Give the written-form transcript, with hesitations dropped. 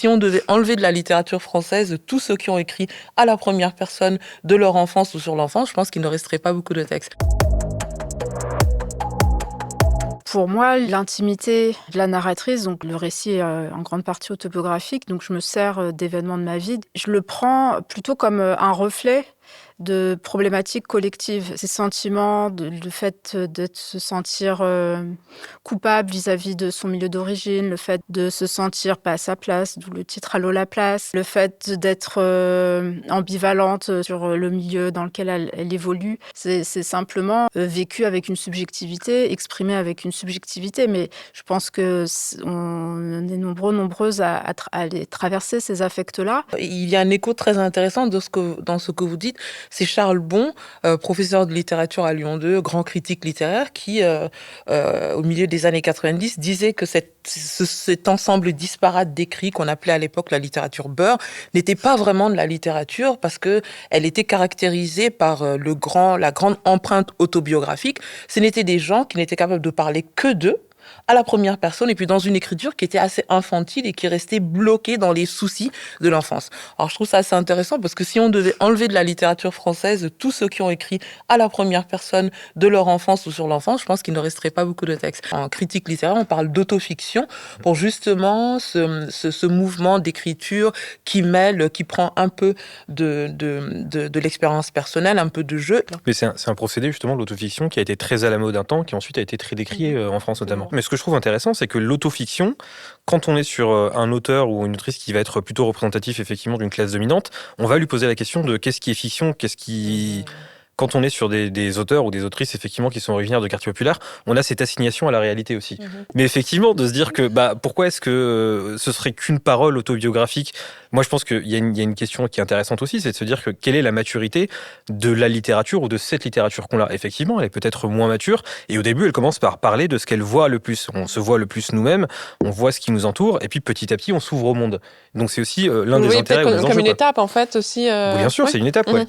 si on devait enlever de la littérature française tous ceux qui ont écrit à la première personne de leur enfance ou sur l'enfance, je pense qu'il ne resterait pas beaucoup de textes. Pour moi, l'intimité de la narratrice, donc le récit est en grande partie autobiographique, donc je me sers d'événements de ma vie. Je le prends plutôt comme un reflet de problématiques collectives. Ces sentiments, le fait de se sentir coupable vis-à-vis de son milieu d'origine, le fait de se sentir pas à sa place, d'où le titre Allô la place, le fait d'être ambivalente sur le milieu dans lequel elle évolue, c'est simplement vécu avec une subjectivité, exprimé avec une subjectivité, mais je pense que on est nombreuses à aller traverser ces affects-là. Il y a un écho très intéressant dans ce que vous dites. C'est Charles Bon, professeur de littérature à Lyon 2, grand critique littéraire, qui, au milieu des années 90, disait que cet ensemble disparate d'écrits qu'on appelait à l'époque la littérature beurre n'était pas vraiment de la littérature parce que elle était caractérisée par la grande empreinte autobiographique. Ce n'étaient des gens qui n'étaient capables de parler que d'eux, à la première personne, et puis dans une écriture qui était assez infantile et qui restait bloquée dans les soucis de l'enfance. Alors je trouve ça assez intéressant parce que si on devait enlever de la littérature française tous ceux qui ont écrit à la première personne de leur enfance ou sur l'enfance, je pense qu'il ne resterait pas beaucoup de textes. En critique littéraire, on parle d'autofiction pour justement ce mouvement d'écriture qui prend un peu de l'expérience personnelle, un peu de jeu. Mais c'est un procédé justement de l'autofiction qui a été très à la mode un temps, qui ensuite a été très décrié en France notamment. Mais ce que je trouve intéressant, c'est que l'autofiction, quand on est sur un auteur ou une autrice qui va être plutôt représentatif effectivement d'une classe dominante, on va lui poser la question de qu'est-ce qui est fiction, Quand on est sur des auteurs ou des autrices effectivement qui sont originaires de quartiers populaires, on a cette assignation à la réalité aussi. Mais effectivement, de se dire que pourquoi est-ce que ce serait qu'une parole autobiographique ? Moi, je pense qu'il y a une question qui est intéressante aussi, c'est de se dire que quelle est la maturité de la littérature ou de cette littérature qu'on a. Effectivement, elle est peut-être moins mature, et au début, elle commence par parler de ce qu'elle voit le plus. On se voit le plus nous-mêmes, on voit ce qui nous entoure, et puis petit à petit, on s'ouvre au monde. Donc c'est aussi l'un des intérêts. Comme une étape, en fait, aussi. Bien sûr, c'est une étape, ouais.